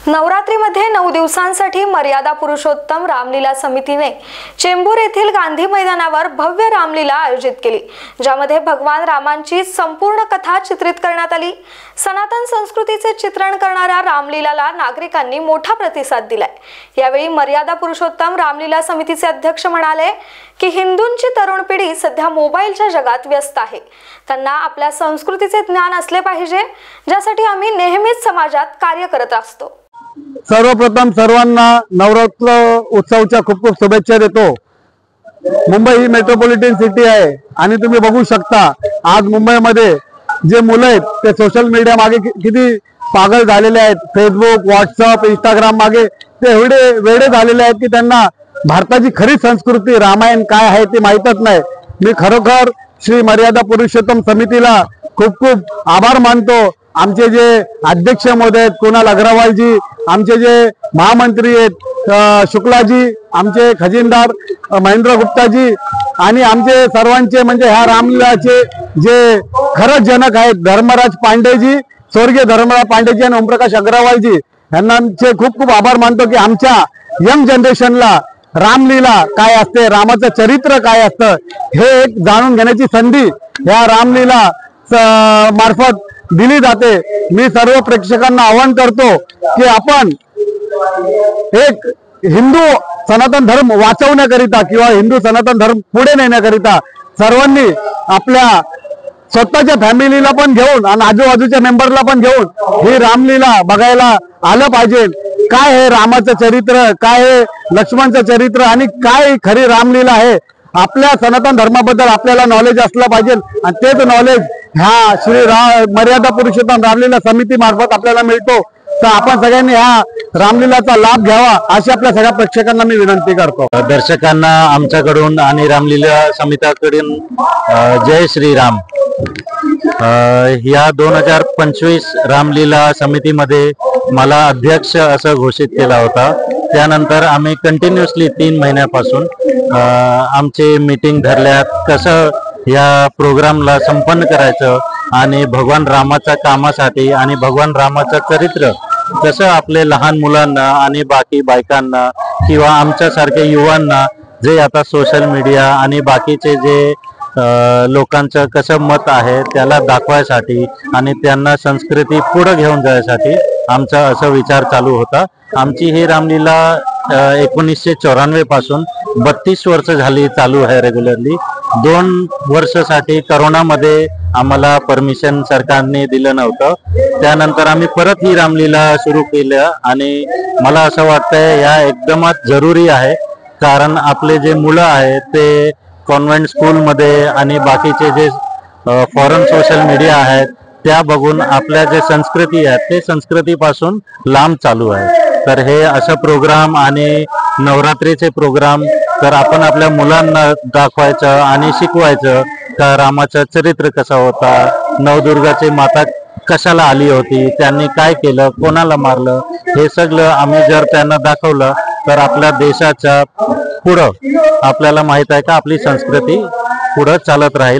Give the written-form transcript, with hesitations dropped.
नवरात्रीमध्ये 9 दिवसांसाठी मर्यादा पुरुषोत्तम रामलीला समितीने चेंबूर येथील गांधी मैदानावर भव्य रामलीला आयोजित केली, ज्यामध्ये भगवान रामांची संपूर्ण कथा चित्रित करण्यात आली। सनातन संस्कृतीचे चित्रण करणाऱ्या रामलीलाला नागरिकांनी मोठा प्रतिसाद दिलाय। यावेळी मर्यादा पुरुषोत्तम रामलीला समितीचे अध्यक्ष म्हणाले की हिंदूंची तरुण पिढी सध्या मोबाईलच्या जगात व्यस्त आहे। त्यांना आपल्या संस्कृतीचे ज्ञान असले पाहिजे, ज्यासाठी आम्ही नेहमीच समाजात कार्य करत असतो। सर्वप्रथम सर्वांना नवरात्र उत्सवाच्या खूप खूप शुभेच्छा देतो। मुंबई ही मेट्रोपॉलिटन सिटी आहे आणि तुम्ही बघू शकता आज मुंबईमध्ये जे मुलं आहेत ते सोशल मीडिया मागे किती पागल झालेले आहेत। फेसबुक, व्हॉट्सअप, इंस्टाग्राम मागे ते एवढे वेडे झालेले आहेत की त्यांना भारताची खरी संस्कृती रामायण काय आहे ते माहीतच नाही। मी खरोखर श्री मर्यादा पुरुषोत्तम समितीला खूप खूप आभार मानतो। आमचे जे अध्यक्ष महोदय आहेत कुणाल अग्रवालजी, आमचे जे महामंत्री आहेत शुक्लाजी, आमचे खजिनदार महेंद्र गुप्ताजी आणि आमचे सर्वांचे म्हणजे ह्या रामलीलाचे जे खरंच जनक आहेत धर्मराज पांडेजी, स्वर्गीय धर्मराज पांडेजी आणि ओमप्रकाश अग्रवालजी यांना आमचे खूप खूप आभार मानतो की आमच्या यंग जनरेशनला रामलीला काय असते, रामाचं चरित्र काय असतं हे एक जाणून घेण्याची संधी ह्या रामलीला मार्फत दिली जाते। मी सर्व प्रेक्षकांना आवाहन करतो की आपण एक हिंदू सनातन धर्म वाचवण्याकरिता किंवा हिंदू सनातन धर्म पुढे नेण्याकरिता सर्वांनी आपल्या स्वतःच्या फॅमिलीला पण घेऊन आणि आजूबाजूच्या मेंबरला पण घेऊन ही रामलीला बघायला आलं पाहिजे। काय हे रामाचं चरित्र, काय हे लक्ष्मणचं चरित्र आणि काय खरी रामलीला आहे, आपल्या सनातन धर्माबद्दल आपल्याला नॉलेज असलं पाहिजे आणि तेच नॉलेज ह्या श्री मर्यादा पुरुषोत्तम रामलीला समिती मार्फत आपल्याला मिळतो। तर आपण सगळ्यांनी ह्या रामलीलाचा लाभ घ्यावा अशी आपल्या सगळ्या प्रेक्षकांना मी विनंती करतो। दर्शकांना आमच्याकडून आणि रामलीला समितीकडून जय श्रीराम। या 2025 रामलीला समितीमध्ये मला अध्यक्ष असं घोषित केला होता। त्यानंतर आम्ही कंटिन्युअसली 3 महिन्यापासून आमचे मीटिंग धरल्यात, कसं या प्रोग्रामला संपन्न करायचं आणि भगवान रामाच्या कामासाठी आणि भगवान रामाचं चरित्र कसं आपले लहान मुलांना आणि बाकी बायकांना किंवा आमच्यासारख्या युवांना जे आता सोशल मीडिया आणि बाकीचे जे लोकांचं कसं मत आहे त्याला दाखवायसाठी आणि त्यांना संस्कृती पुढे घेऊन जाण्यासाठी आमचा असा विचार चालू होता। आमची ही रामलीला 1994 पासून 32 वर्ष झाली चालू आहे रेग्युलरली। 2 वर्षासाठी करोनामध्ये आम्हाला परमिशन सरकारने दिलं नव्हतं, त्यानंतर आम्ही परत ही रामलीला सुरू केलं आणि मला असं वाटतंय या एकदमच जरुरी आहे, कारण आपले जे मुलं आहेत ते कॉन्व्हेंट स्कूलमध्ये आणि बाकीचे जे फॉरेन सोशल मीडिया आहेत त्या बघून आपल्या जे संस्कृती आहे ते संस्कृतीपासून लांब चालू आहे। तर हे असं प्रोग्राम आणि नवरात्रीचे प्रोग्राम तर आपण आपल्या मुलांना दाखवायचं आणि शिकवायचं का रामाचं चरित्र कसं होता, नवदुर्गाची माता कशाला आली होती, त्यांनी काय केलं, कोणाला मारलं, हे सगळं आम्ही जर त्यांना दाखवलं तर आपल्या देशाच्या पुढं आपल्याला माहित आहे का आपली संस्कृती पुढं चालत राहील।